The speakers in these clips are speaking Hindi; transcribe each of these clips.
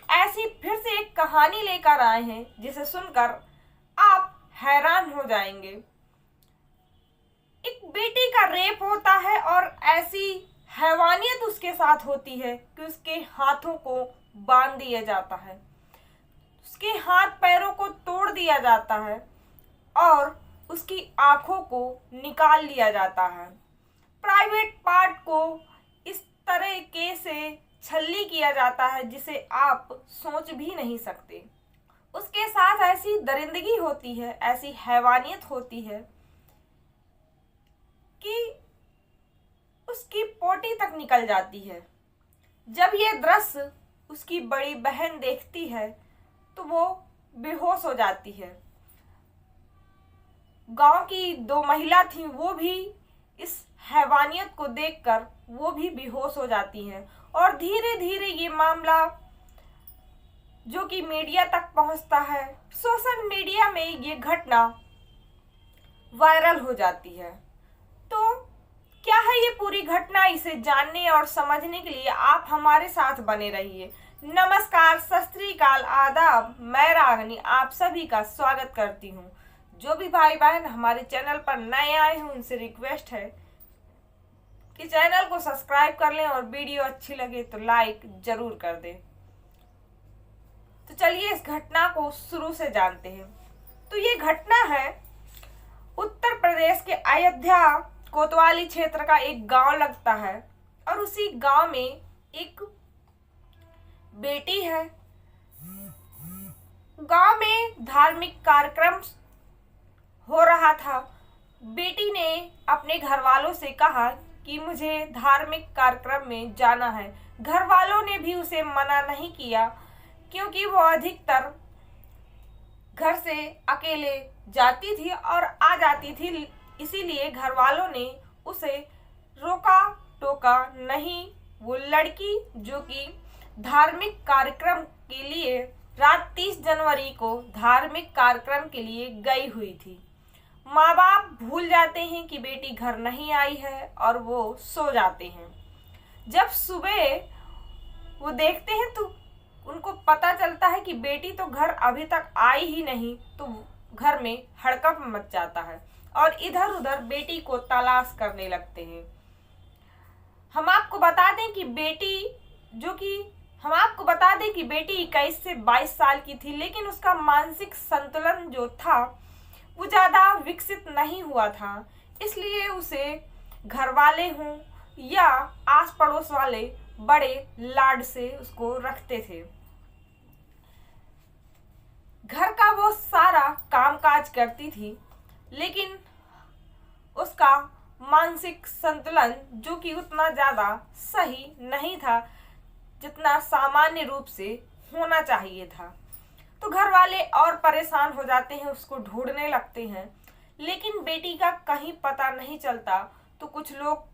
ऐसी फिर से एक कहानी लेकर आए हैं जिसे सुनकर आप हैरान हो जाएंगे। एक बेटी का रेप होता है और ऐसी हैवानियत उसके साथ होती है कि उसके हाथों को बांध दिया जाता है, उसके हाथ पैरों को तोड़ दिया जाता है और उसकी आंखों को निकाल लिया जाता है। प्राइवेट पार्ट को इस तरीके से छल्ली किया जाता है जिसे आप सोच भी नहीं सकते। उसके साथ ऐसी दरिंदगी होती है, ऐसी हैवानियत होती है कि उसकी पोटी तक निकल जाती है। जब ये दृश्य उसकी बड़ी बहन देखती है तो वो बेहोश हो जाती है। गांव की 2 महिला थीं, वो भी इस हैवानियत को देखकर वो भी बेहोश हो जाती हैं और धीरे धीरे ये मामला जो कि मीडिया तक पहुंचता है, सोशल मीडिया में ये घटना वायरल हो जाती है। तो क्या है ये पूरी घटना, इसे जानने और समझने के लिए आप हमारे साथ बने रहिए। नमस्कार, सत श्री अकाल, आदाब, मैं रागनी आप सभी का स्वागत करती हूँ। जो भी भाई बहन हमारे चैनल पर नए आए हैं उनसे रिक्वेस्ट है कि चैनल को सब्सक्राइब कर लें और वीडियो अच्छी लगे तो लाइक जरूर कर दें। तो चलिए इस घटना को शुरू से जानते हैं। तो ये घटना है उत्तर प्रदेश के अयोध्या कोतवाली क्षेत्र का एक गांव लगता है और उसी गांव में एक बेटी है। गांव में धार्मिक कार्यक्रम हो रहा था। बेटी ने अपने घर वालों से कहा कि मुझे धार्मिक कार्यक्रम में जाना है। घर वालों ने भी उसे मना नहीं किया क्योंकि वो अधिकतर घर से अकेले जाती थी और आ जाती थी, इसीलिए घर वालों ने उसे रोका टोका नहीं। वो लड़की जो कि धार्मिक कार्यक्रम के लिए रात 30 जनवरी को धार्मिक कार्यक्रम के लिए गई हुई थी। माँ बाप भूल जाते हैं कि बेटी घर नहीं आई है और वो सो जाते हैं। जब सुबह वो देखते हैं तो उनको पता चलता है कि बेटी तो घर अभी तक आई ही नहीं, तो घर में हड़कंप मच जाता है और इधर उधर बेटी को तलाश करने लगते हैं। हम आपको बता दें कि बेटी 21 से 22 साल की थी, लेकिन उसका मानसिक संतुलन जो था वो ज़्यादा विकसित नहीं हुआ था, इसलिए उसे घर वाले हों या आस पड़ोस वाले बड़े लाड से उसको रखते थे। घर का वो सारा कामकाज करती थी, लेकिन उसका मानसिक संतुलन जो कि उतना ज़्यादा सही नहीं था जितना सामान्य रूप से होना चाहिए था। तो घर वाले और परेशान हो जाते हैं, उसको ढूंढने लगते हैं, लेकिन बेटी का कहीं पता नहीं चलता। तो कुछ लोग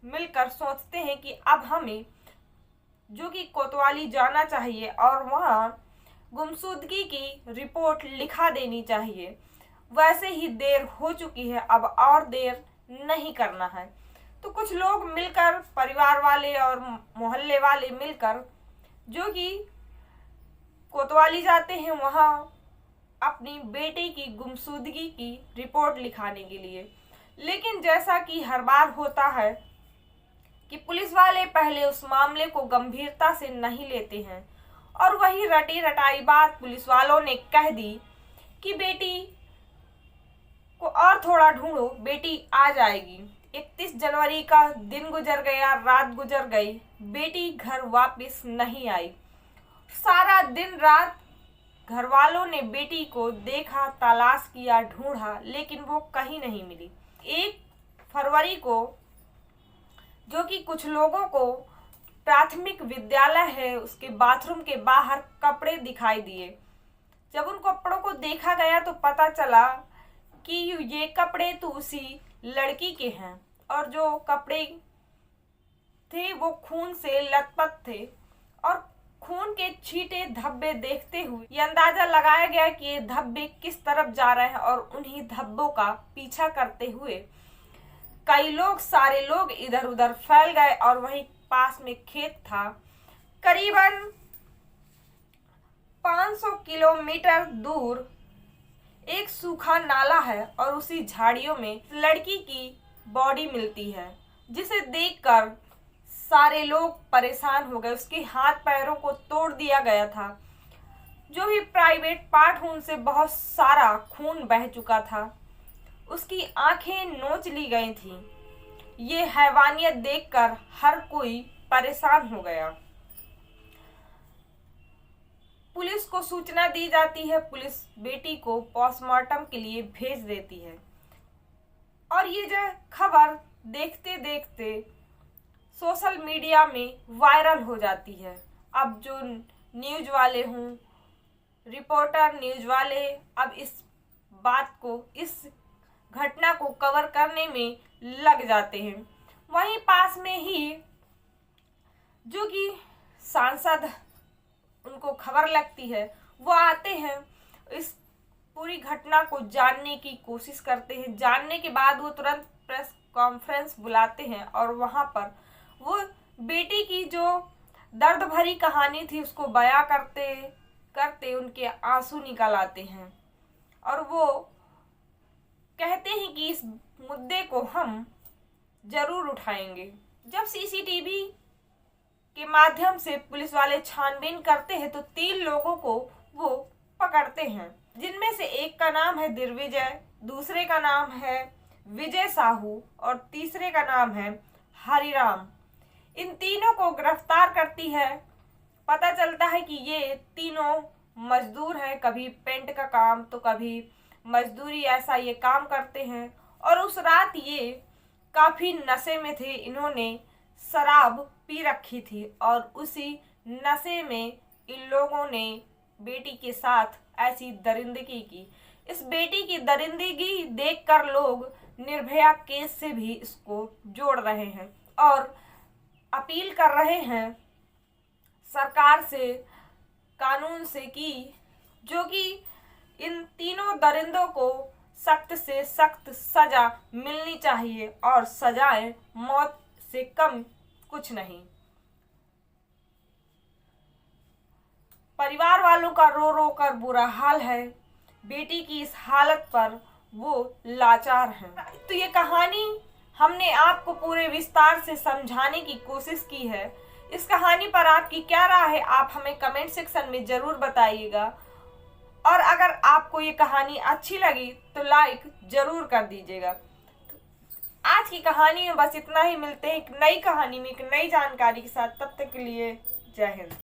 मिलकर सोचते हैं कि अब हमें जो कि कोतवाली जाना चाहिए और वहाँ गुमशुदगी की रिपोर्ट लिखा देनी चाहिए। वैसे ही देर हो चुकी है, अब और देर नहीं करना है। तो कुछ लोग मिलकर, परिवार वाले और मोहल्ले वाले मिलकर जो कि कोतवाली जाते हैं वहाँ अपनी बेटी की गुमशुदगी की रिपोर्ट लिखाने के लिए। लेकिन जैसा कि हर बार होता है कि पुलिस वाले पहले उस मामले को गंभीरता से नहीं लेते हैं और वही रटी रटाई बात पुलिस वालों ने कह दी कि बेटी को और थोड़ा ढूंढो, बेटी आ जाएगी। 31 जनवरी का दिन गुजर गया, रात गुजर गई, बेटी घर वापस नहीं आई। सारा दिन रात घर वालों ने बेटी को देखा, तलाश किया, ढूंढा, लेकिन वो कहीं नहीं मिली। 1 फरवरी को जो कि कुछ लोगों को प्राथमिक विद्यालय है उसके बाथरूम के बाहर कपड़े दिखाई दिए। जब उन कपड़ों को देखा गया तो पता चला कि ये कपड़े तो उसी लड़की के हैं और जो कपड़े थे वो खून से लथपथ थे और खून के छींटे धब्बे देखते हुए ये अंदाजा लगाया गया कि ये धब्बे किस तरफ जा रहे हैं और उन्हीं धब्बों का पीछा करते हुए सारे लोग इधर उधर फैल गए और वहीं पास में खेत था। करीबन 500 किलोमीटर दूर एक सूखा नाला है और उसी झाड़ियों में लड़की की बॉडी मिलती है, जिसे देखकर सारे लोग परेशान हो गए। उसके हाथ पैरों को तोड़ दिया गया था, जो भी प्राइवेट पार्ट हो उनसे बहुत सारा खून बह चुका था। उसकी आंखें नोच ली गई थीं। ये हैवानियत देखकर हर कोई परेशान हो गया। पुलिस को सूचना दी जाती है। पुलिस बेटी को पोस्टमार्टम के लिए भेज देती है और ये जो खबर देखते देखते सोशल मीडिया में वायरल हो जाती है। अब जो न्यूज़ वाले हों, रिपोर्टर न्यूज़ वाले, अब इस बात को, इस घटना को कवर करने में लग जाते हैं। वहीं पास में ही जो कि सांसद उनको खबर लगती है, वो आते हैं, इस पूरी घटना को जानने की कोशिश करते हैं। जानने के बाद वो तुरंत प्रेस कॉन्फ्रेंस बुलाते हैं और वहाँ पर वो बेटी की जो दर्द भरी कहानी थी उसको बयां करते करते उनके आंसू निकल आते हैं और वो कहते हैं कि इस मुद्दे को हम जरूर उठाएंगे। जब सीसीटीवी के माध्यम से पुलिस वाले छानबीन करते हैं तो 3 लोगों को वो पकड़ते हैं, जिनमें से एक का नाम है दिग्विजय, दूसरे का नाम है विजय साहू और तीसरे का नाम है हरिराम। इन तीनों को गिरफ्तार करती है। पता चलता है कि ये तीनों मजदूर हैं, कभी पेंट का काम तो कभी मजदूरी, ऐसा ये काम करते हैं। और उस रात ये काफ़ी नशे में थे। इन्होंने शराब पी रखी थी और उसी नशे में इन लोगों ने बेटी के साथ ऐसी दरिंदगी की। इस बेटी की दरिंदगी देखकर लोग निर्भया केस से भी इसको जोड़ रहे हैं और अपील कर रहे हैं सरकार से, कानून से, कि जो कि इन तीनों दरिंदों को सख्त से सख्त सजा मिलनी चाहिए और सजाएं मौत से कम कुछ नहीं। परिवार वालों का रो रो कर बुरा हाल है। बेटी की इस हालत पर वो लाचार हैं। तो ये कहानी हमने आपको पूरे विस्तार से समझाने की कोशिश की है। इस कहानी पर आपकी क्या राय है, आप हमें कमेंट सेक्शन में ज़रूर बताइएगा। और अगर आपको ये कहानी अच्छी लगी तो लाइक ज़रूर कर दीजिएगा। तो आज की कहानी में बस इतना ही। मिलते हैं एक नई कहानी में एक नई जानकारी के साथ। तब तक के लिए जय हिंद।